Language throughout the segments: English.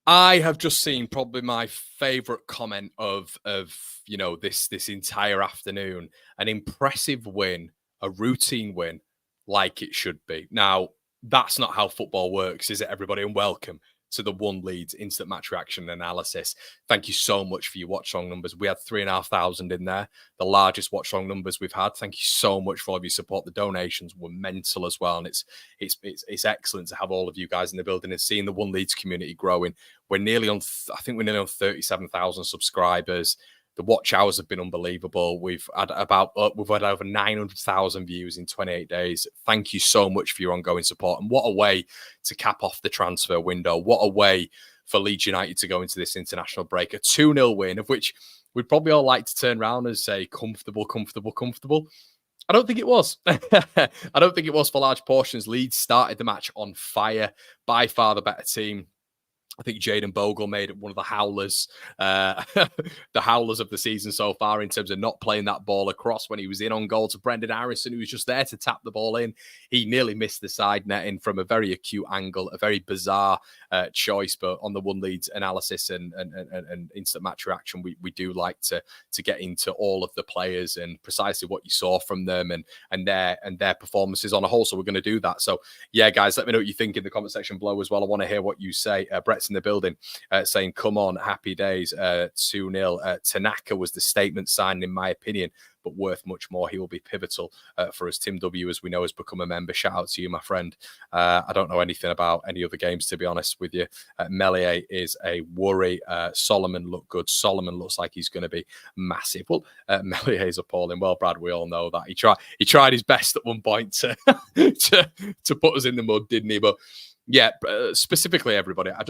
I have just seen probably my favourite comment of this entire afternoon. An impressive win, a routine win, like it should be. Now, that's not how football works, is it, everybody? And welcome to the One Leeds Instant Match Reaction Analysis. Thank you so much for your watch long numbers. We had 3,500 in there, the largest watch long numbers we've had. Thank you so much for all of your support. The donations were mental as well, and it's excellent to have all of you guys in the building and seeing the One Leeds community growing. We're nearly on, I think we're nearly on 37,000 subscribers. The watch hours have been unbelievable. We've had over 900,000 views in 28 days. Thank you so much for your ongoing support. And what a way to cap off the transfer window. What a way for Leeds United to go into this international break. A 2-0 win, of which we'd probably all like to turn around and say comfortable, comfortable, comfortable. I don't think it was. I don't think it was for large portions. Leeds started the match on fire. By far the better team. I think Jayden Bogle made it one of the howlers, the howlers of the season so far in terms of not playing that ball across when he was in on goal to Brendan Harrison, who was just there to tap the ball in. He nearly missed the side netting from a very acute angle, a very bizarre choice. But on the One Leeds analysis and instant match reaction, we do like to get into all of the players and precisely what you saw from them and their performances on a whole. So we're going to do that. So yeah, guys, let me know what you think in the comment section below as well. I want to hear what you say. Brett's in the building saying, come on, happy days, 2-0. Tanaka was the statement signed, in my opinion, but worth much more. He will be pivotal for us. Tim W, as we know, has become a member. Shout out to you, my friend. I don't know anything about any other games, to be honest with you. Melier is a worry. Solomon looked good. Solomon looks like he's going to be massive. Well, Melier is appalling. Well, Brad, we all know that. He tried his best at one point to put us in the mud, didn't he? But yeah, specifically, everybody, I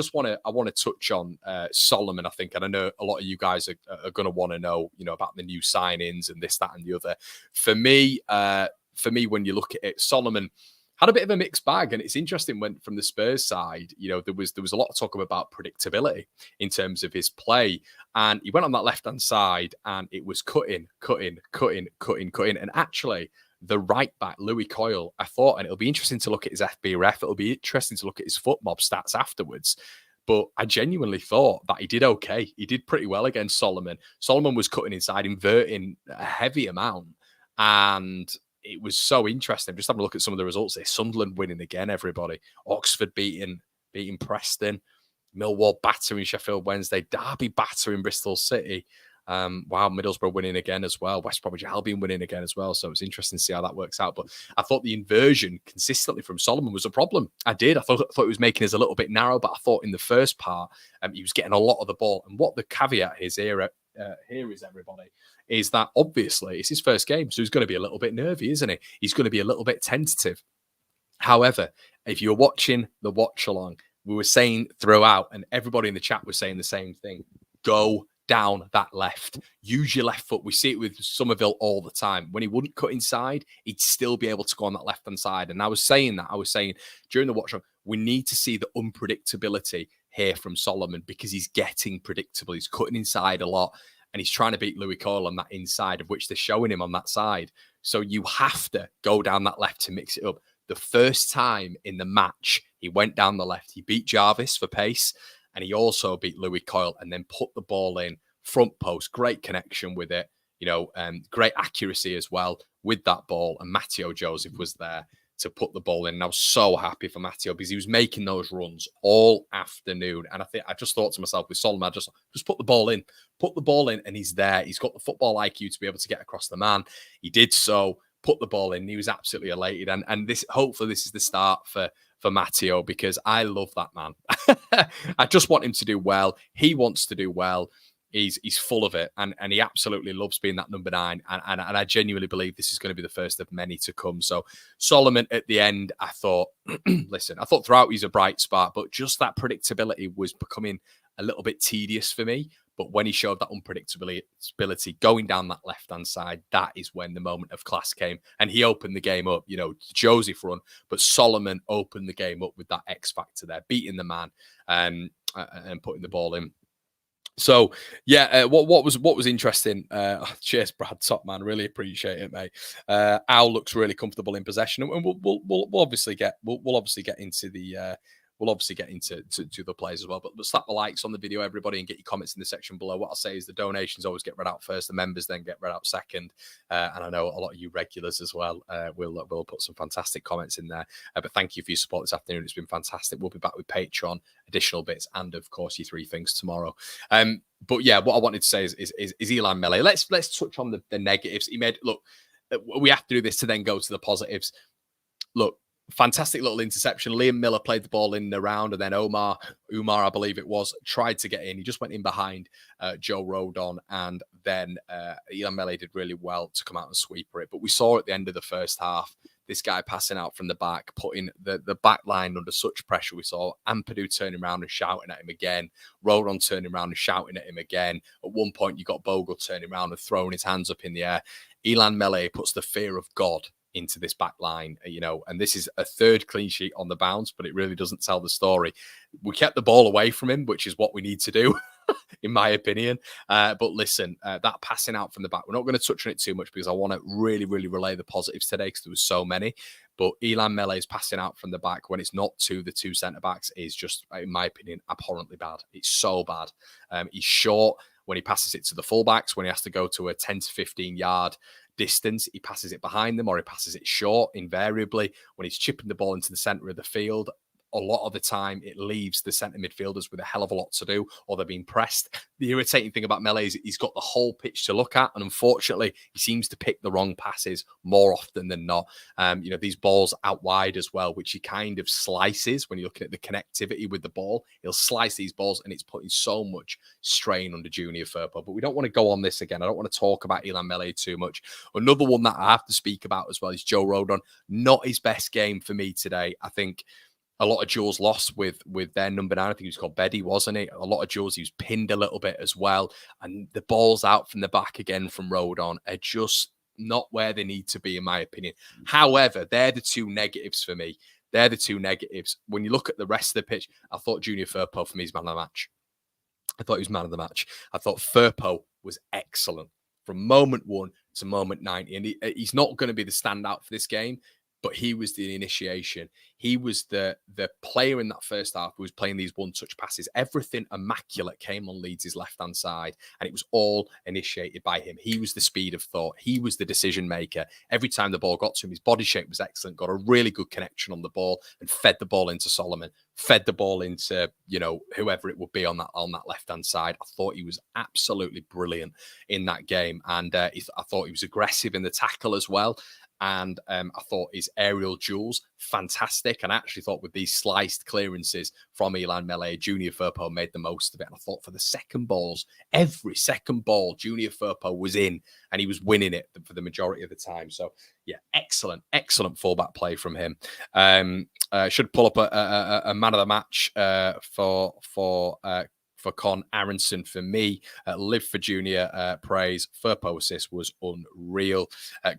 want to touch on Solomon, I think, and I know a lot of you guys are going to want to know, about the new signings and this, that, and the other. For me, when you look at it, Solomon had a bit of a mixed bag, and it's interesting when from the Spurs side, there was a lot of talk about predictability in terms of his play, and he went on that left-hand side, and it was cutting, and actually, the right back, Louis Coyle, I thought, and it'll be interesting to look at his FBref. It'll be interesting to look at his foot mob stats afterwards. But I genuinely thought that he did okay. He did pretty well against Solomon. Solomon was cutting inside, inverting a heavy amount. And it was so interesting. Just having a look at some of the results there. Sunderland winning again, everybody. Oxford beating Preston. Millwall battering Sheffield Wednesday. Derby battering Bristol City. Wow, Middlesbrough winning again as well. West Bromwich Albion winning again as well. So it's interesting to see how that works out. But I thought the inversion consistently from Solomon was a problem. I thought it was making us a little bit narrow, but I thought in the first part, he was getting a lot of the ball. And what the caveat is here is, everybody, is that obviously it's his first game. So he's going to be a little bit nervy, isn't he? He's going to be a little bit tentative. However, if you're watching the watch along, we were saying throughout, and everybody in the chat was saying the same thing, go down that left. Use your left foot. We see it with Somerville all the time. When he wouldn't cut inside, he'd still be able to go on that left-hand side. And I was saying during the watch, we need to see the unpredictability here from Solomon because he's getting predictable. He's cutting inside a lot and he's trying to beat Louis Coyle on that inside, of which they're showing him on that side. So you have to go down that left to mix it up. The first time in the match, he went down the left. He beat Jarvis for pace. And he also beat Louis Coyle and then put the ball in front post. Great connection with it, great accuracy as well with that ball. And Matteo Joseph was there to put the ball in. And I was so happy for Matteo because he was making those runs all afternoon. And I just thought to myself with Solomon, just put the ball in, and he's there. He's got the football IQ to be able to get across the man. He did so, put the ball in. He was absolutely elated. And hopefully this is the start for Matteo, because I love that man. I just want him to do well. He wants to do well. He's full of it, and he absolutely loves being that number 9. And I genuinely believe this is going to be the first of many to come. So Solomon at the end, I thought, listen, I thought throughout he's a bright spot, but just that predictability was becoming a little bit tedious for me. But when he showed that unpredictability going down that left-hand side, that is when the moment of class came. And he opened the game up, Joseph run, but Solomon opened the game up with that X factor there, beating the man and putting the ball in. So yeah, what was interesting? Cheers, Brad, top man, really appreciate it, mate. Al looks really comfortable in possession, and we'll obviously get into the We'll obviously get into to the players as well, but slap the likes on the video, everybody, and get your comments in the section below. What I'll say is the donations always get read out first, the members then get read out second, and I know a lot of you regulars as well will put some fantastic comments in there. But thank you for your support this afternoon. It's been fantastic. We'll be back with Patreon, additional bits, and of course your three things tomorrow. But yeah, what I wanted to say is Elan Mele. Let's touch on the negatives. He made, look, we have to do this to then go to the positives. Look, fantastic little interception. Liam Miller played the ball in the round, and then Umar, I believe it was, tried to get in. He just went in behind Joe Rodon, and then Elan Mele did really well to come out and sweeper it. But we saw at the end of the first half, this guy passing out from the back, putting the back line under such pressure. We saw Ampadu turning around and shouting at him again, Rodon turning around and shouting at him again. At one point, you got Bogle turning around and throwing his hands up in the air. Elan Mele puts the fear of God into this back line, and this is a third clean sheet on the bounce, but it really doesn't tell the story. We kept the ball away from him, which is what we need to do, in my opinion. But listen, that passing out from the back, we're not going to touch on it too much because I want to really, really relay the positives today because there was so many. But Elan Mele's passing out from the back when it's not to the two centre-backs is just, in my opinion, abhorrently bad. It's so bad. He's short when he passes it to the fullbacks, when he has to go to a 10 to 15 yard distance, he passes it behind them or he passes it short invariably. When he's chipping the ball into the centre of the field, a lot of the time it leaves the centre midfielders with a hell of a lot to do, or they're being pressed. The irritating thing about Mele is he's got the whole pitch to look at, and unfortunately he seems to pick the wrong passes more often than not. These balls out wide as well, which he kind of slices when you're looking at the connectivity with the ball. He'll slice these balls, and it's putting so much strain under Junior Firpo. But we don't want to go on this again. I don't want to talk about Elan Mele too much. Another one that I have to speak about as well is Joe Rodon. Not his best game for me today. I think a lot of duels lost with their number 9. I think he was called Beddy, wasn't it? A lot of duels. He was pinned a little bit as well. And the balls out from the back again from Rodon are just not where they need to be, in my opinion. However, they're the two negatives for me. They're the two negatives. When you look at the rest of the pitch, I thought Junior Firpo for me is man of the match. I thought he was man of the match. I thought Firpo was excellent from moment 1 to moment 90. And he's not going to be the standout for this game, but he was the initiation. He was the player in that first half who was playing these one-touch passes. Everything immaculate came on Leeds' left-hand side, and it was all initiated by him. He was the speed of thought. He was the decision maker. Every time the ball got to him, his body shape was excellent, got a really good connection on the ball, and fed the ball into Solomon, fed the ball into, whoever it would be on that left-hand side. I thought he was absolutely brilliant in that game, and I thought he was aggressive in the tackle as well. And I thought his aerial duels, fantastic. And I actually thought with these sliced clearances from Elan Mele, Junior Firpo made the most of it. And I thought for the second balls, every second ball, Junior Firpo was in and he was winning it for the majority of the time. So, yeah, excellent fullback play from him. Should pull up a man of the match for Con Aronson for me. Live for Junior praise. Firpo assist was unreal.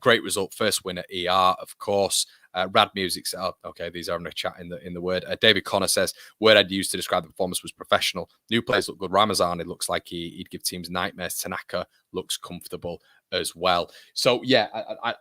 Great result. First win at ER, of course. Rad Music said, okay, these are in the chat in the word. David Connor says, word I'd used to describe the performance was professional. New players look good. Ramazan, it looks like he'd give teams nightmares. Tanaka looks comfortable as well. So, yeah,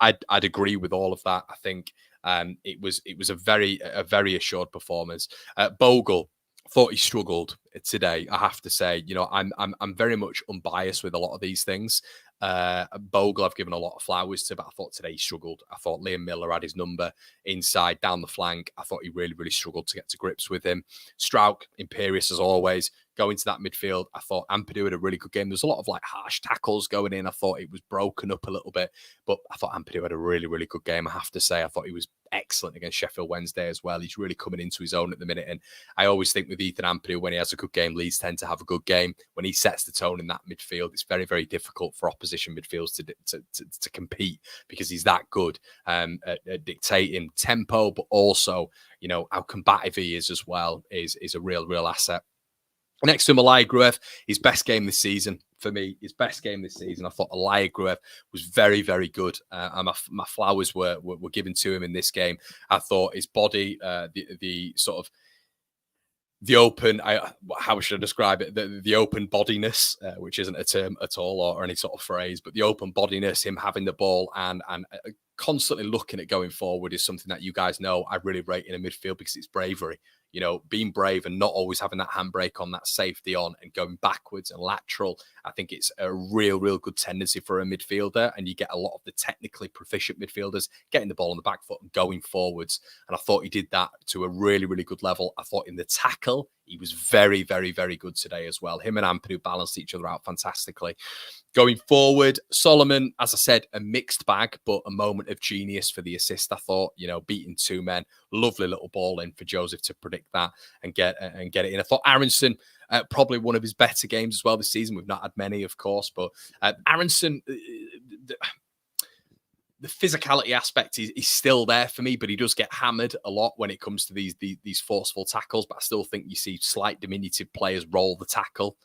I'd agree with all of that. I think it was a very assured performance. Bogle, thought he struggled today. I have to say, I'm very much unbiased with a lot of these things. Bogle, I've given a lot of flowers to, but I thought today he struggled. I thought Liam Miller had his number inside, down the flank. I thought he really, really struggled to get to grips with him. Strauch, imperious as always, going to that midfield. I thought Ampadu had a really good game. There's a lot of harsh tackles going in. I thought it was broken up a little bit, but I thought Ampadu had a really, really good game. I have to say, I thought he was excellent against Sheffield Wednesday as well. He's really coming into his own at the minute. And I always think with Ethan Ampadu, when he has a good game, Leeds tend to have a good game. When he sets the tone in that midfield, it's very, very difficult for opposition midfields to compete because he's that good at dictating tempo, but also, how combative he is as well is a real asset. Next to Malaya Gruev, his best game this season. For me, his best game this season. I thought Malaya Gruev was very, very good. And my flowers were given to him in this game. I thought his body, the sort of the open, how should I describe it? The open bodiness, which isn't a term at all or any sort of phrase, but the open bodiness, him having the ball and constantly looking at going forward is something that you guys know I really rate in a midfield because it's bravery. you know, being brave and not always having that handbrake on, that safety on, and going backwards and lateral. I think it's a real good tendency for a midfielder. And you get a lot of the technically proficient midfielders getting the ball on the back foot and going forwards. And I thought he did that to a really good level. I thought in the tackle, he was very good today as well. Him and Ampadu balanced each other out fantastically. Going forward, Solomon, as I said, a mixed bag, but a moment of genius for the assist. I thought, you know, beating two men, lovely little ball in for Joseph to predict that and get it in. I thought Aronson, probably one of his better games as well this season. We've not had many, of course, but Aronson, the physicality aspect is still there for me, but he does get hammered a lot when it comes to these forceful tackles. But I still think you see slight diminutive players roll the tackle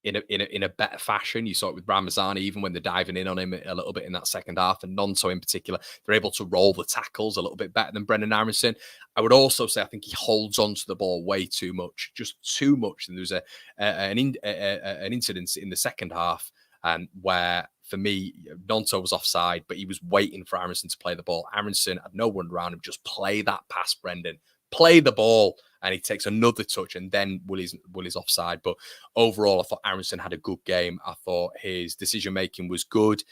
in a better fashion. You saw it with Ramazani, even when they're diving in on him a little bit in that second half, and Nonto in particular, they're able to roll the tackles a little bit better than Brendan Aronson. I would also say I think he holds on to the ball way too much, just too much. And there was an incident in the second half where, for me, Nonto was offside, but he was waiting for Aronson to play the ball. Aronson had no one around him. Just play that pass, Brendan. Play the ball. And he takes another touch, and then Willie's offside. But overall, I thought Aronson had a good game. I thought his decision-making was good.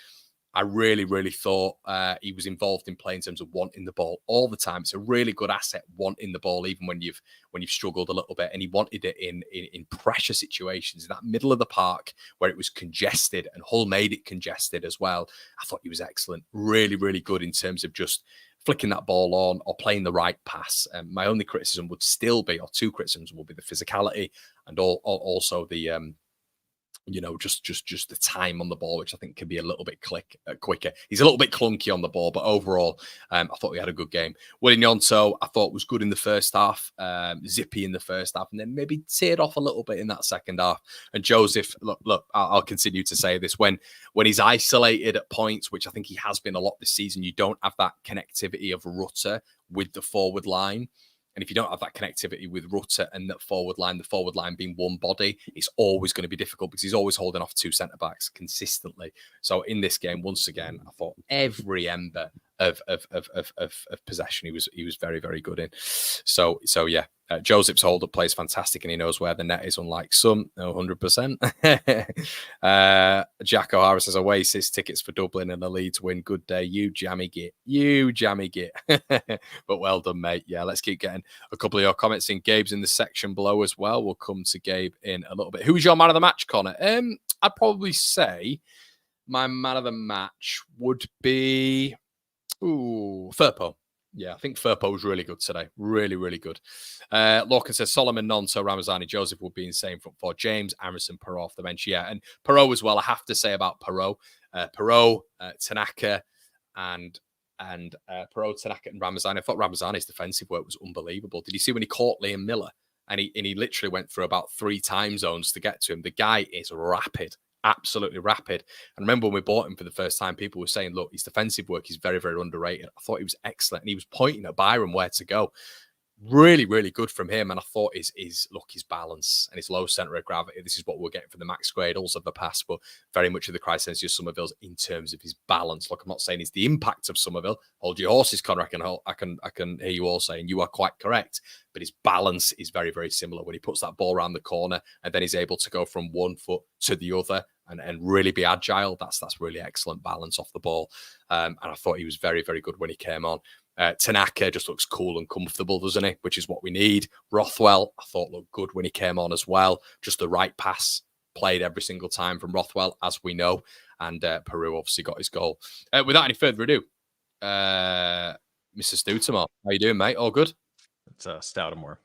I really thought he was involved in play in terms of wanting the ball all the time. It's a really good asset, wanting the ball, even when you've struggled a little bit. And he wanted it in pressure situations, in that middle of the park where it was congested, and Hull made it congested as well. I thought he was excellent, really good in terms of just flicking that ball on or playing the right pass. My only criticism would still be, or two criticisms will be, the physicality and also the just the time on the ball, which I think can be a little bit quicker. He's a little bit clunky on the ball, but overall, I thought he had a good game. Willie Gnonto, I thought, was good in the first half, zippy in the first half, and then maybe teared off a little bit in that second half. And Joseph, look, I'll continue to say this, when he's isolated at points, which I think he has been a lot this season, you don't have that connectivity of Rutter with the forward line. And if you don't have that connectivity with Rutter and that forward line, the forward line being one body, it's always going to be difficult because he's always holding off two centre-backs consistently. So in this game, once again, I thought every ember of possession he was very good in. So yeah, Joseph's hold-up plays fantastic, and he knows where the net is, unlike some. 100%. Jack O'Hara says, Oasis tickets for Dublin and the Leeds win. Good day. You jammy git. But well done, mate. Yeah, let's keep getting a couple of your comments in. Gabe's in the section below as well. We'll come to Gabe in a little bit. Who's your man of the match, Connor? I'd probably say my man of the match would be Firpo. Yeah, I think Firpo was really good today. Really good. Lorcan says Solomon, Nonto, Ramazani, Joseph would be insane front four. James, Aronson, Perot off the bench. Yeah, and Perot as well. I have to say about Perot. Tanaka, and Perot, Tanaka, and Ramazani. I thought Ramazani's defensive work was unbelievable. Did you see when he caught Liam Miller? And he literally went through about 3 time zones to get to him. The guy is rapid. Absolutely rapid. And remember when we bought him for the first time, people were saying, look, his defensive work is very underrated. I thought he was excellent. And he was pointing at Byron where to go. Really good from him. And I thought his balance and his low centre of gravity, this is what we're getting from the Max Gradles of the past, but very much of the Crysencio Somerville's in terms of his balance. Look, I'm not saying it's the impact of Somerville. Hold your horses, Connor. I can hear you all saying you are quite correct. But his balance is very similar when he puts that ball around the corner and then he's able to go from one foot to the other and really be agile. That's really excellent balance off the ball. And I thought he was very good when he came on. Tanaka just looks cool and comfortable, doesn't he? Which is what we need. Rothwell, I thought, looked good when he came on as well. Just the right pass played every single time from Rothwell, as we know. And Peru obviously got his goal. Without any further ado, Mr. Stoutamore, how you doing, mate? All good? It's Stoutamore.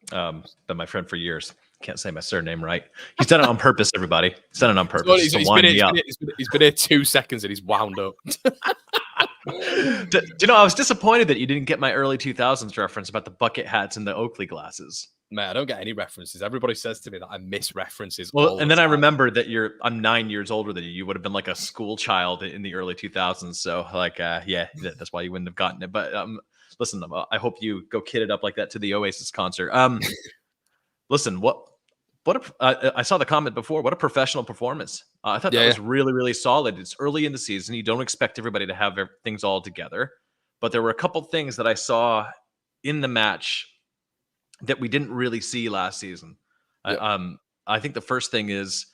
Been my friend for years. Can't say my surname right. He's done it on purpose, everybody. He's done it on purpose. He's been here 2 seconds and he's wound up. Do you know, I was disappointed that you didn't get my early 2000s reference about the bucket hats and the Oakley glasses. Man, I don't get any references. Everybody says to me that I miss references. Well, and then I remember that I'm 9 years older than you. You would have been like a school child in the early 2000s. So yeah, that's why you wouldn't have gotten it. But listen, I hope you go kid it up like that to the Oasis concert. Listen, I saw the comment before. What a professional performance. I thought that was really solid. It's early in the season. You don't expect everybody to have things all together. But there were a couple things that I saw in the match that we didn't really see last season. I, Yeah. um, I think the first thing is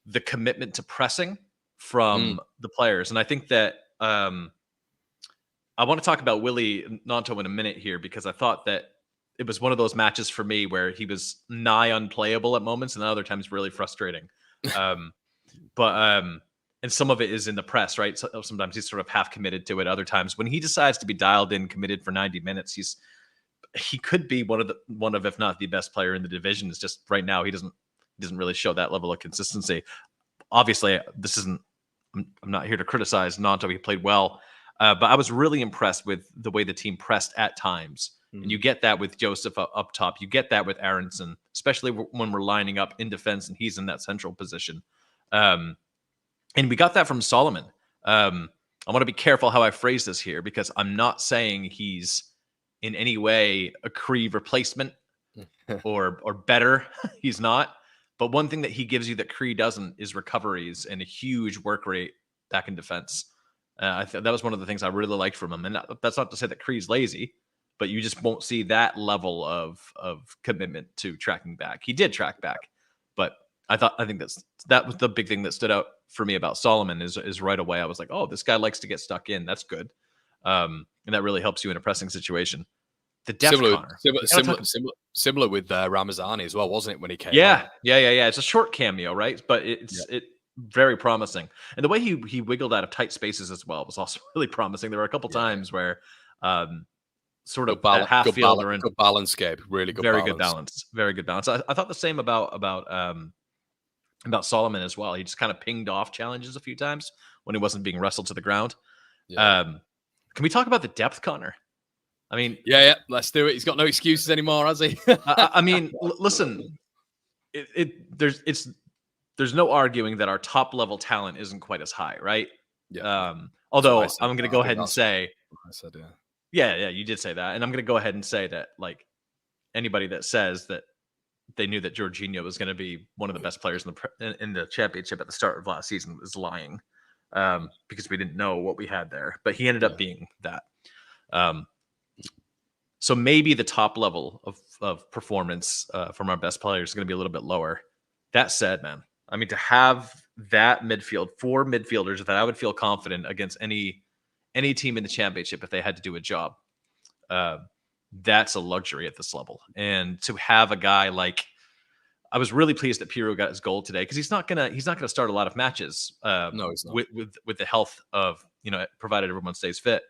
the commitment to pressing Mm. from the players, and I think that I want to talk about Willie Nanto in a minute here because I thought that it was one of those matches for me where he was nigh unplayable at moments, and other times really frustrating. Um, but and some of it is in the press, right? So sometimes he's sort of half committed to it. Other times, when he decides to be dialed in, committed for 90 minutes, he could be one of if not the best player in the division. It's just right now he doesn't really show that level of consistency. Obviously, this isn't. I'm not here to criticize Nanto. He played well, but I was really impressed with the way the team pressed at times. And you get that with Joseph up top. You get that with Aronson, especially when we're lining up in defense and he's in that central position. Um, and we got that from Solomon. I want to be careful how I phrase this here because I'm not saying he's in any way a Cree replacement or better. He's not. But one thing that he gives you that Cree doesn't is recoveries and a huge work rate back in defense. That was one of the things I really liked from him. And that's not to say that Cree's lazy, but you just won't see that level of commitment to tracking back. He did track back, but I think that was the big thing that stood out for me about Solomon is right away I was like, oh, this guy likes to get stuck in. That's good, and that really helps you in a pressing situation. The depth, Connor. Similar with Ramazani as well, wasn't it, when he came Yeah, on? yeah. It's a short cameo, right? But it's very promising, and the way he wiggled out of tight spaces as well was also really promising. There were a couple times where, sort of at half field or in good balance, Gabe. Really good very balance. very good balance. I thought the same about Solomon as well. He just kind of pinged off challenges a few times when he wasn't being wrestled to the ground. Yeah. Can we talk about the depth, Connor? I mean, yeah, let's do it. He's got no excuses anymore, has he? I mean, listen, there's no arguing that our top level talent isn't quite as high, right? Yeah. Although I'm going to go ahead and say, I said, yeah, you did say that, and I'm going to go ahead and say that like anybody that says that they knew that Jorginho was going to be one of the best players in the championship at the start of last season was lying, because we didn't know what we had there, but he ended up being that. So maybe the top level of performance from our best players is going to be a little bit lower. That said, man, I mean, to have that midfield, 4 midfielders that I would feel confident against any team in the championship if they had to do a job, that's a luxury at this level. And to have a guy like, I was really pleased that Pirlo got his goal today because he's not gonna start a lot of matches. No, he's not. With the health of provided everyone stays fit.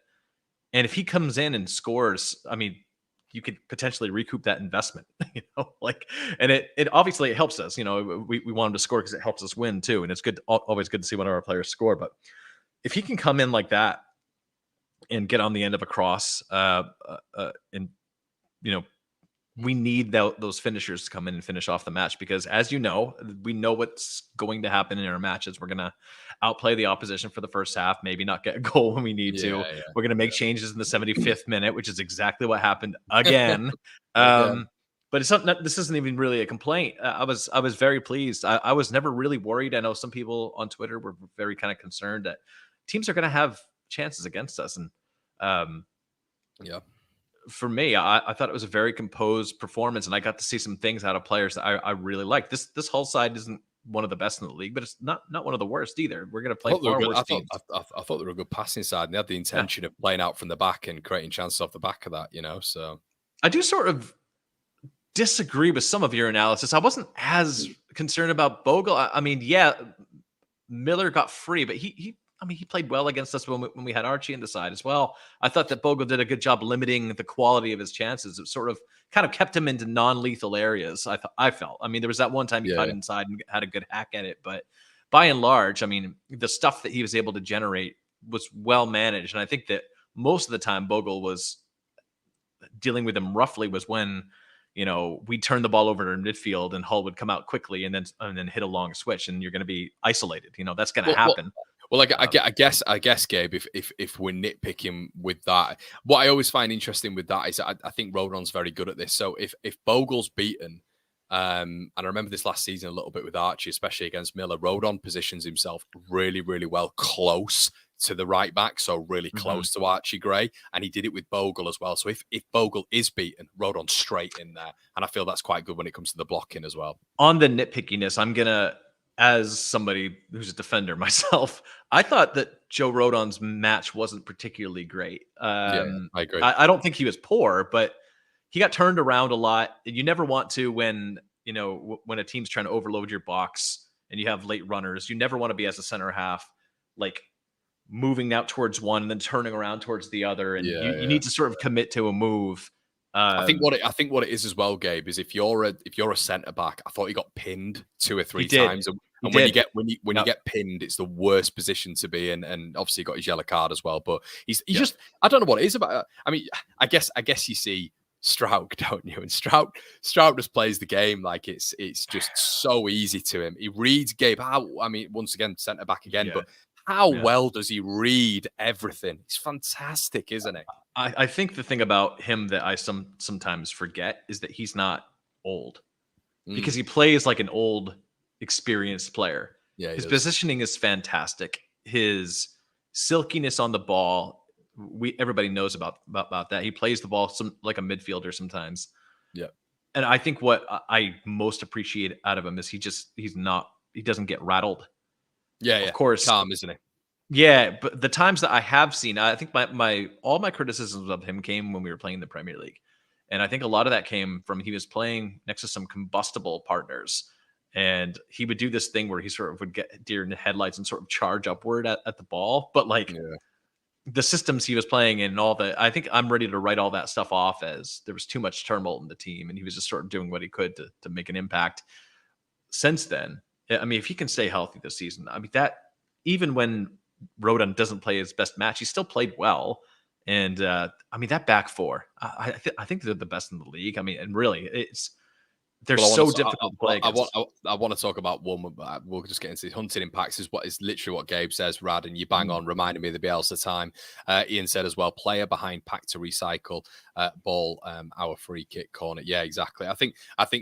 And if he comes in and scores, I mean, you could potentially recoup that investment, and it obviously it helps us. We want him to score because it helps us win too. And it's always good to see one of our players score. But if he can come in like that and get on the end of a cross, and we need those finishers to come in and finish off the match because, as you know, we know what's going to happen in our matches. We're going to outplay the opposition for the first half, maybe not get a goal when we need to. Yeah. We're going to make changes in the 75th minute, which is exactly what happened again. But it's not. This isn't even really a complaint. I was very pleased. I was never really worried. I know some people on Twitter were very kind of concerned that teams are going to have chances against us, and for me, I thought it was a very composed performance, and I got to see some things out of players that I really like. This Hull side isn't one of the best in the league, but it's not one of the worst either. We're going to play far worse teams. I thought they were a good passing side, and they had the intention of playing out from the back and creating chances off the back of that. So I do sort of disagree with some of your analysis. I wasn't as concerned about Bogle. I mean, yeah, Miller got free, but he played well against us when we had Archie in the side as well. I thought that Bogle did a good job limiting the quality of his chances. It sort of kind of kept him into non-lethal areas. I felt. I mean, there was that one time he cut inside and had a good hack at it, but by and large, I mean, the stuff that he was able to generate was well managed, and I think that most of the time Bogle was dealing with him roughly was when we turned the ball over to midfield and Hull would come out quickly and then hit a long switch, and you're going to be isolated. That's going to happen. Well, I guess, Gabe, if we're nitpicking with that, what I always find interesting with that is I think Rodon's very good at this. So if Bogle's beaten, and I remember this last season a little bit with Archie, especially against Miller, Rodon positions himself really, really well close to the right back, so really close to Archie Gray, and he did it with Bogle as well. So if Bogle is beaten, Rodon straight in there, and I feel that's quite good when it comes to the blocking as well. On the nitpickiness, I'm gonna, as somebody who's a defender myself, I thought that Joe Rodon's match wasn't particularly great. Yeah, I agree. I don't think he was poor, but he got turned around a lot. You never want to when when a team's trying to overload your box and you have late runners. You never want to be as a center half, like moving out towards one and then turning around towards the other. And you need to sort of commit to a move. I think what it is as well, Gabe, is if you're a centre back, I thought he got pinned 2 or 3 times, and when you get pinned, it's the worst position to be in. And obviously, he got his yellow card as well. But he's just, I don't know what it is about. I mean, I guess you see Stroud, don't you? And Stroud just plays the game like it's just so easy to him. He reads Gabe. Once again, centre back again, but how well does he read everything? He's fantastic, isn't he? I think the thing about him that I sometimes forget is that he's not old, because he plays like an old, experienced player. Yeah, his positioning is fantastic. His silkiness on the ball, everybody knows about that. He plays the ball like a midfielder sometimes. Yeah, and I think what I most appreciate out of him is he doesn't get rattled. Yeah, of course, calm, isn't he? Yeah, but the times that I have seen, I think all my criticisms of him came when we were playing in the Premier League. And I think a lot of that came from he was playing next to some combustible partners. And he would do this thing where he sort of would get deer in the headlights and sort of charge upward at the ball. But the systems he was playing in and all that, I think I'm ready to write all that stuff off as there was too much turmoil in the team. And he was just sort of doing what he could to make an impact. Since then, I mean, if he can stay healthy this season, I mean, that even when Rodon doesn't play his best match, he still played well. And I mean, that back four, I think they're the best in the league. I mean, and really, they're so difficult to play against. I want to talk about one. We'll just get into this. Hunting impacts is literally what Gabe says, Rad, and you bang on, reminding me of the Bielsa time. Ian said as well, player behind pack to recycle, ball, our free kick corner. Yeah, exactly. I think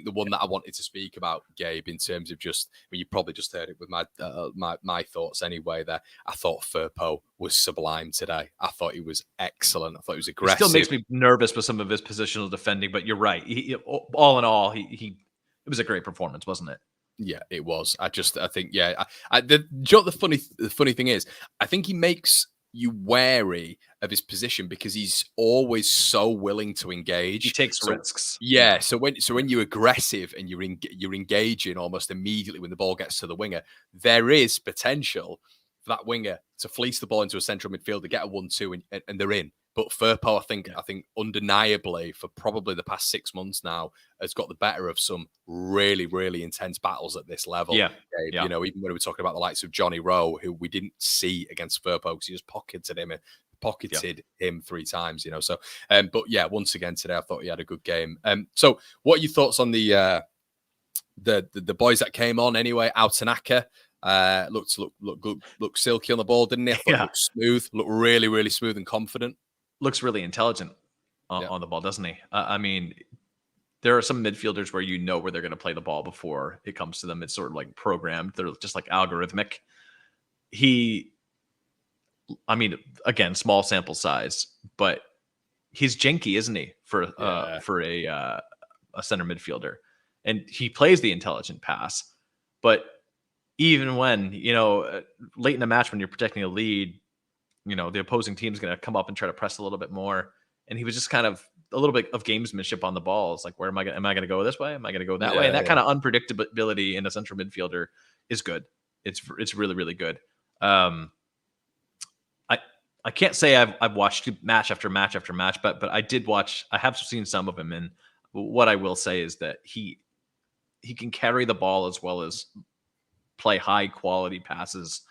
the one that I wanted to speak about, Gabe, in terms of just, well, you probably just heard it with my thoughts anyway. There, I thought Firpo was sublime today. I thought he was excellent. I thought he was aggressive. It still makes me nervous with some of his positional defending, but you're right. All in all, it was a great performance, wasn't it? Yeah, it was. I think, the funny thing is, I think he makes you wary of his position because he's always so willing to engage. He takes risks. Yeah. So when you're aggressive and you're engaging almost immediately when the ball gets to the winger, there is potential for that winger to fleece the ball into a central midfielder, get a 1-2, and they're in. But Firpo, I think undeniably for probably the past 6 months now has got the better of some really, really intense battles at this level. Yeah. You know, even when we were talking about the likes of Johnny Rowe, who we didn't see against Firpo because he just pocketed him 3 times, you know. So, but yeah, once again today, I thought he had a good game. So what are your thoughts on the boys that came on anyway? Tanaka looked silky on the ball, didn't he? I thought he looked smooth, looked really, really smooth and confident. Looks really intelligent on the ball, doesn't he? I mean, there are some midfielders where where they're going to play the ball before it comes to them. It's sort of like programmed. They're just like algorithmic. I mean, again, small sample size, but he's janky, isn't he, for a center midfielder? And he plays the intelligent pass. But even when, late in the match when you're protecting a lead, the opposing team is going to come up and try to press a little bit more. And he was just kind of a little bit of gamesmanship on the ball. It's like, where am I going to go this way? Am I going to go that way? And that kind of unpredictability in a central midfielder is good. It's really, really good. I can't say I've watched match after match after match, but I have seen some of him. And what I will say is that he can carry the ball as well as play high quality passes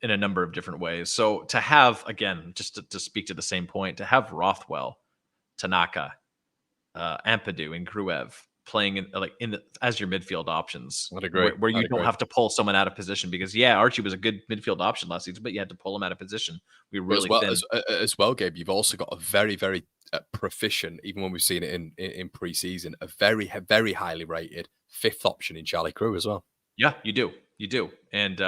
in a number of different ways. So to have, again, just to speak to the same point, to have Rothwell, Tanaka, Ampadu, and Gruev playing as your midfield options, where you don't have to pull someone out of position, because Archie was a good midfield option last season, but you had to pull him out of position. We were really thin. As well, Gabe, you've also got a very, very proficient, even when we've seen it in pre-season, a very, very highly rated 5th option in Charlie Crew as well. Yeah, you do. And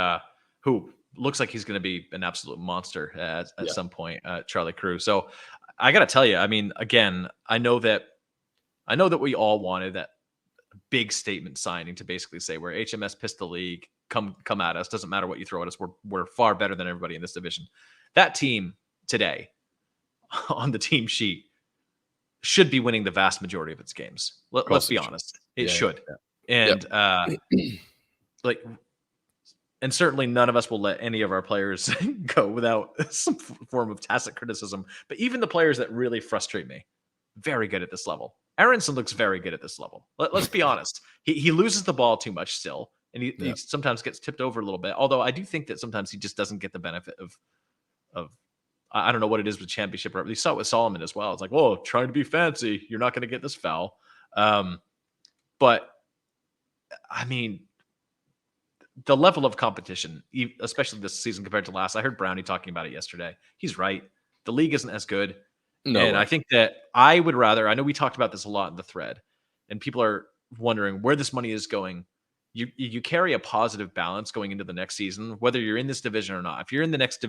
who looks like he's going to be an absolute monster at Yeah, some point, Charlie Crew. So I got to tell you, I mean, again, I know that we all wanted that big statement signing to basically say we're HMS pissed the league. Come at us. Doesn't matter what you throw at us. We're far better than everybody in this division. That team today on the team sheet should be winning the vast majority of its games. of Let's course be it should. honest. It Yeah, should. yeah, And like, and certainly none of us will let any of our players go without some form of tacit criticism. But even the players that really frustrate me, very good at this level. Aronson looks very good at this level. Let's be honest. He loses the ball too much still, and yeah. he sometimes gets tipped over a little bit. Although I do think that sometimes he just doesn't get the benefit of I don't know what it is with championship. You saw it with Solomon as well. It's like, oh, trying to be fancy, you're not going to get this foul. But I mean, the level of competition, especially this season compared to last, I heard Brownie talking about it yesterday. He's right. The league isn't as good. No And way. I think that I would rather, I know we talked about this a lot in the thread, and people are wondering where this money is going. You carry a positive balance going into the next season, whether you're in this division or not. If you're in the next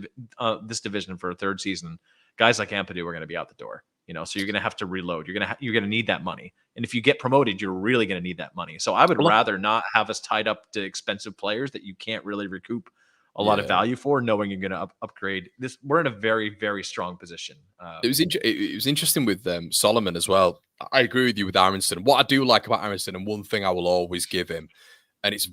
this division for a third season, guys like Ampadu are going to be out the door. So you're going to have to reload. You're going to need that money. And if you get promoted, you're really going to need that money. So I would rather not have us tied up to expensive players that you can't really recoup a lot of value for, knowing you're going to upgrade this. We're in a very, very strong position. It was interesting with Solomon as well. I agree with you with Aronson. What I do like about Aronson, and one thing I will always give him, and it's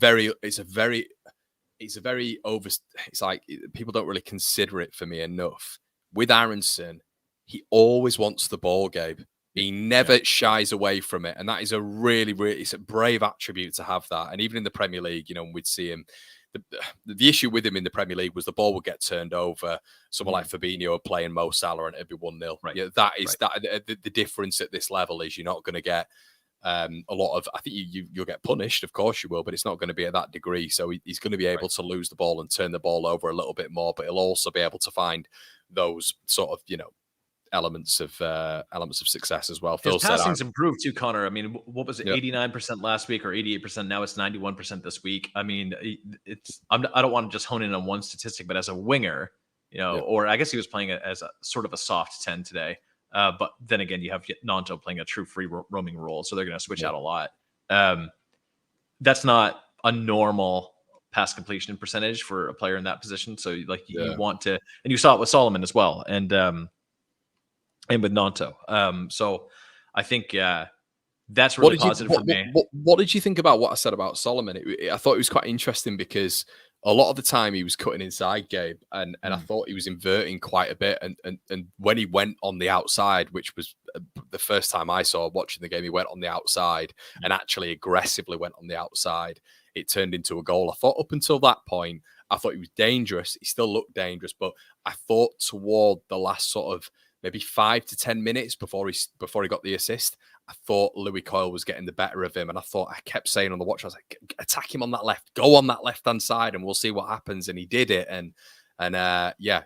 like people don't really consider it for me enough. With Aronson, he always wants the ball, Gabe. He never shies away from it. And that is it's a brave attribute to have that. And even in the Premier League, we'd see him. The issue with him in the Premier League was the ball would get turned over. Someone like Fabinho would play in Mo Salah and it'd be 1-0. Right. Yeah, that is the difference at this level is you're not going to get a lot of. I think you'll get punished, of course you will, but it's not going to be at that degree. So he's going to be able to lose the ball and turn the ball over a little bit more, but he'll also be able to find those sort of elements of success as well. His passing's improved too, Connor. I mean, what was it, 89% last week or 88%? Now it's 91% this week. I mean, I don't want to just hone in on one statistic, but as a winger, or I guess he was playing as a sort of a soft 10 today. But then again, you have Nanto playing a true free roaming role, so they're going to switch out a lot. That's not a normal pass completion percentage for a player in that position. So you want to, and you saw it with Solomon as well. And with Nanto. So I think that's really positive for me. What did you think about what I said about Solomon? I thought it was quite interesting because a lot of the time he was cutting inside, Gabe, and I thought he was inverting quite a bit. And when he went on the outside, which was the first time I saw watching the game, he went on the outside and actually aggressively went on the outside. It turned into a goal. I thought up until that point, I thought he was dangerous. He still looked dangerous, but I thought toward the last sort of maybe 5 to 10 minutes before he got the assist, I thought Louis Coyle was getting the better of him. And I kept saying on the watch, I was like, attack him on that left, go on that left-hand side and we'll see what happens. And he did it. And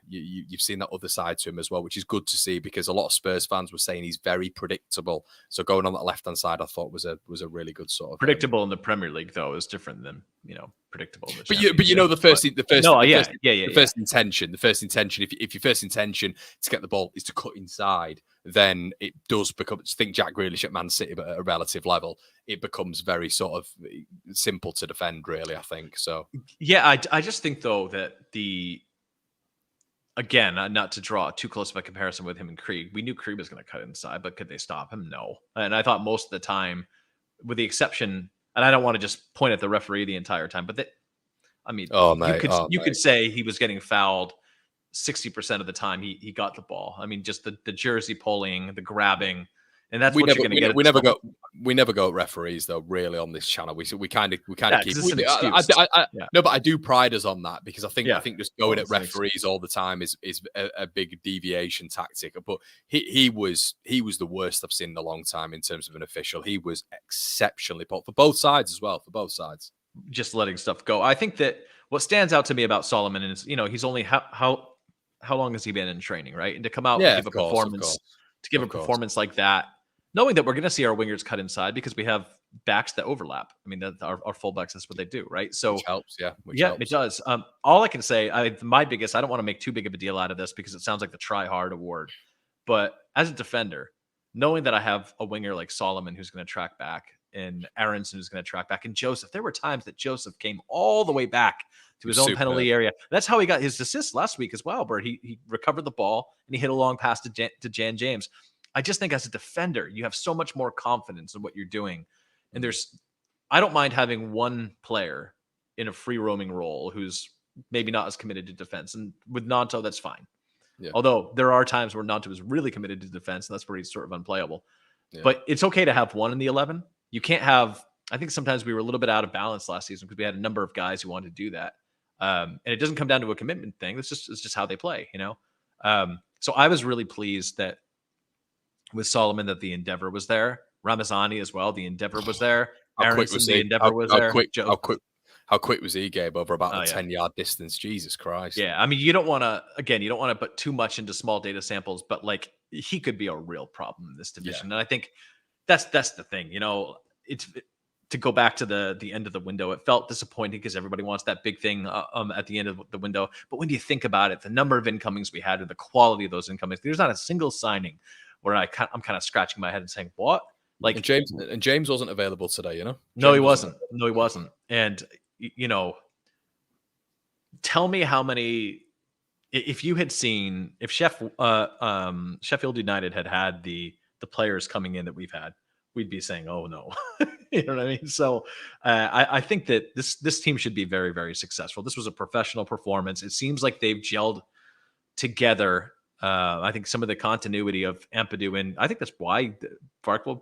you've seen that other side to him as well, which is good to see because a lot of Spurs fans were saying he's very predictable. So going on that left-hand side, I thought was a really good sort of predictable in the Premier League though is different than predictable. The first intention. If your first intention to get the ball is to cut inside, then it does become. Think Jack Grealish at Man City, but at a relative level, it becomes very sort of simple to defend. Really, I think so. Yeah, I just think though that again, not to draw too close of a comparison with him and Krieg. We knew Krieg was going to cut inside, but could they stop him? No. And I thought most of the time, with the exception, and I don't want to just point at the referee the entire time, but you could say he was getting fouled 60% of the time he got the ball. I mean, just the jersey pulling, the grabbing, and that's what you're going to get. We never go at referees though. Really, on this channel, we kind of keep. No, but I do pride us on that because I think just going at referees all the time is a big deviation tactic. But he was the worst I've seen in a long time in terms of an official. He was exceptionally poor for both sides as well. For both sides, just letting stuff go. I think that what stands out to me about Solomon is he's only how long has he been in training, right? And to come out and give a performance like that, knowing that we're going to see our wingers cut inside because we have backs that overlap. I mean, our fullbacks, that's what they do, right? So Which helps, yeah. Which yeah, it helps. does. All I can say, I don't want to make too big of a deal out of this because it sounds like the try hard award. But as a defender, knowing that I have a winger like Solomon who's going to track back and Aronson who's going to track back and Joseph, there were times that Joseph came all the way back to his own Superb. penalty area. That's how he got his assist last week as well, Bert. He recovered the ball and he hit a long pass to Jan James. I just think as a defender, you have so much more confidence in what you're doing. And I don't mind having one player in a free roaming role who's maybe not as committed to defense. And with Nanto, that's fine. Yeah. Although there are times where Nanto is really committed to defense, and that's where he's sort of unplayable. Yeah. But it's okay to have one in the 11. You can't have, I think sometimes we were a little bit out of balance last season because we had a number of guys who wanted to do that. And it doesn't come down to a commitment thing. It's just how they play, you know? So I was really pleased that with Solomon that the endeavor was there. Ramazani as well. The endeavor was there. How quick was the he? endeavor was there. How quick was he, Gabe? Over about a 10-yard distance. Jesus Christ. Yeah. I mean, you don't want to put too much into small data samples, but like he could be a real problem in this division. And I think that's the thing, you know, to go back to the end of the window, it felt disappointing because everybody wants that big thing at the end of the window. But when you think about it, the number of incomings we had and the quality of those incomings, there's not a single signing where I'm kind of scratching my head and saying, what? Like James wasn't available today, you know? No, he wasn't. And you know, tell me how many, if you had seen, if Sheffield United had the players coming in that we've had, we'd be saying, oh no, you know what I mean? So I think that this team should be very, very successful. This was a professional performance. It seems like they've gelled together. I think some of the continuity of Ampadu, and I think that's why Fark will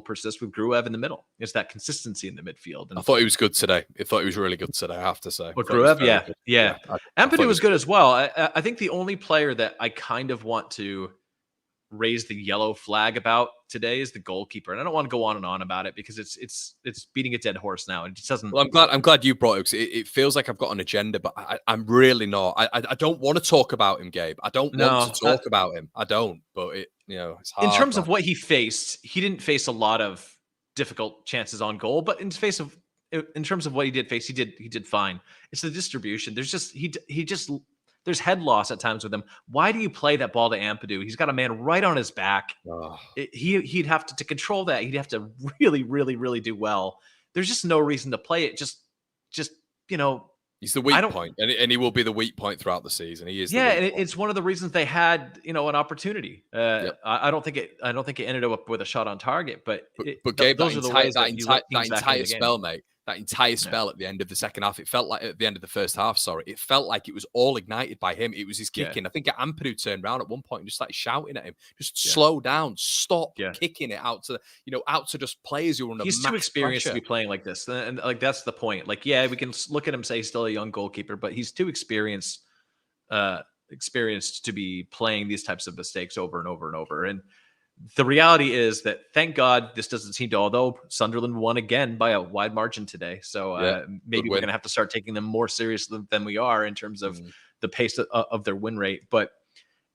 persist with Gruev in the middle. It's that consistency in the midfield. And I thought he was good today. I thought he was really good today, I have to say. But Gruev, yeah. Ampadu was good as well. I think the only player that I kind of want to raise the yellow flag about today is the goalkeeper, and I don't want to go on and on about it because it's beating a dead horse now. It just doesn't. Well, I'm glad you brought it because it feels like I've got an agenda, but I'm really not. I don't want to talk about him, Gabe. I don't want to talk about him. I don't. But it's hard. In terms of what he faced, he didn't face a lot of difficult chances on goal, but in terms of what he did face, he did fine. It's the distribution. There's head loss at times with him. Why do you play that ball to Ampadu? He's got a man right on his back. He'd have to control that. He'd have to really, really, really do well. There's just no reason to play it. Just he's the weak point, and he will be the weak point throughout the season. He is. Yeah, and it's one of the reasons they had an opportunity. I don't think it ended up with a shot on target, but Gabe, those are the ways that entire spell, mate. That entire spell at the end of the second half, it felt like at the end of the first half, it felt like it was all ignited by him. It was his kicking. I think Ampadu turned around at one point and just started shouting at him, just slow down, stop kicking it out to just players who are under He's too experienced pressure. to be playing like this. And like, that's the point. Like, yeah, we can look at him, say he's still a young goalkeeper, but he's too experienced to be playing these types of mistakes over and over and over. And the reality is that, thank God, this doesn't seem to, although Sunderland won again by a wide margin today. So maybe we're going to have to start taking them more seriously than we are in terms of the pace of their win rate. But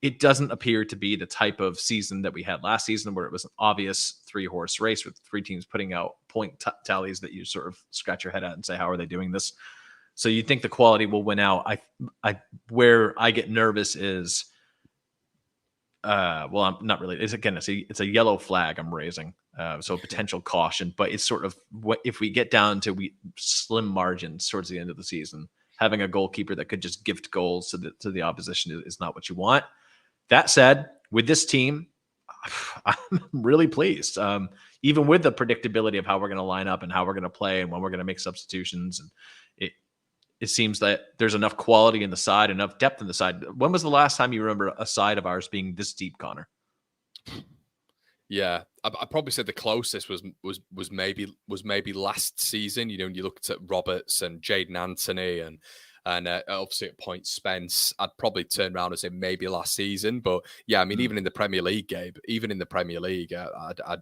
it doesn't appear to be the type of season that we had last season where it was an obvious 3-horse race with 3 teams putting out point tallies that you sort of scratch your head at and say, how are they doing this? So you think the quality will win out. Where I get nervous is, well, I'm not really. It's a yellow flag I'm raising. So potential caution, but it's sort of what if we get down to slim margins towards the end of the season, having a goalkeeper that could just gift goals to the opposition is not what you want. That said, with this team, I'm really pleased. Even with the predictability of how we're going to line up and how we're going to play and when we're going to make substitutions, and it seems that there's enough quality in the side, enough depth in the side. When was the last time you remember a side of ours being this deep, Connor? Yeah, I probably said the closest was maybe last season. You looked at Roberts and Jaden Anthony and obviously at points Spence. I'd probably turn around and say maybe last season, but yeah, I mean even in the Premier League, Gabe, I'd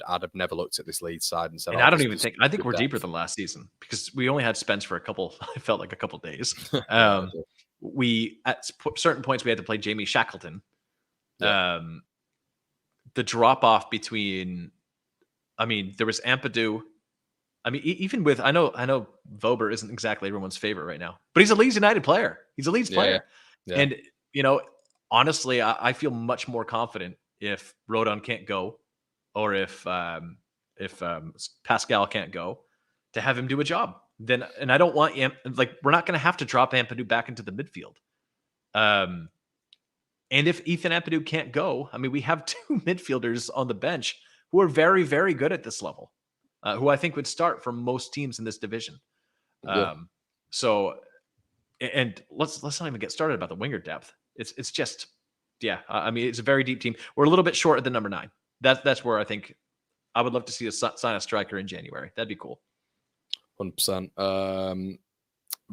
have never looked at this Leeds side and said. And I think we're deeper than last season because we only had Spence for I felt like a couple days. We at certain points we had to play Jamie Shackleton. Yeah. The drop off between, there was Ampadu I mean, even with I know Vober isn't exactly everyone's favorite right now, but he's a Leeds United player. He's a Leeds Yeah, yeah, player, yeah, and honestly, I feel much more confident if Rodon can't go, or if Pascal can't go, to have him do a job. Then, and I don't want we're not going to have to drop Ampadu back into the midfield. And if Ethan Ampadu can't go, I mean, we have two midfielders on the bench who are very, very good at this level, who I think would start for most teams in this division. yeah. So, and let's not even get started about the winger depth. It's just, yeah. I mean, it's a very deep team. We're a little bit short at the number 9. That's where I think I would love to see us sign a striker in January. That'd be cool. 100%.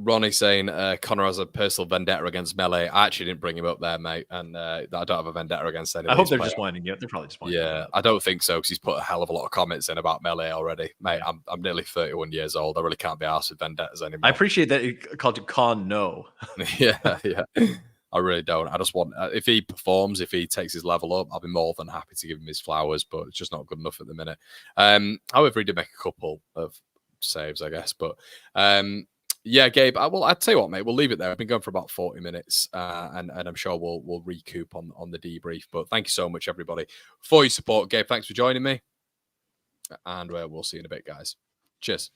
Ronnie saying Connor has a personal vendetta against Melee. I actually didn't bring him up there, mate, and I don't have a vendetta against anyone. I hope they're just winding you up. They're probably just winding you up. I don't think so, because he's put a hell of a lot of comments in about Melee already. Mate, yeah. I'm nearly 31 years old. I really can't be arsed with vendettas anymore. I appreciate that he called you Con No. yeah. I really don't. I just want, if he performs, if he takes his level up, I'll be more than happy to give him his flowers, but it's just not good enough at the minute. However, he did make a couple of saves, I guess, but yeah, Gabe, I'll tell you what, mate, we'll leave it there. I've been going for about 40 minutes, and I'm sure we'll recoup on the debrief. But thank you so much, everybody, for your support. Gabe, thanks for joining me, and we'll see you in a bit, guys. Cheers.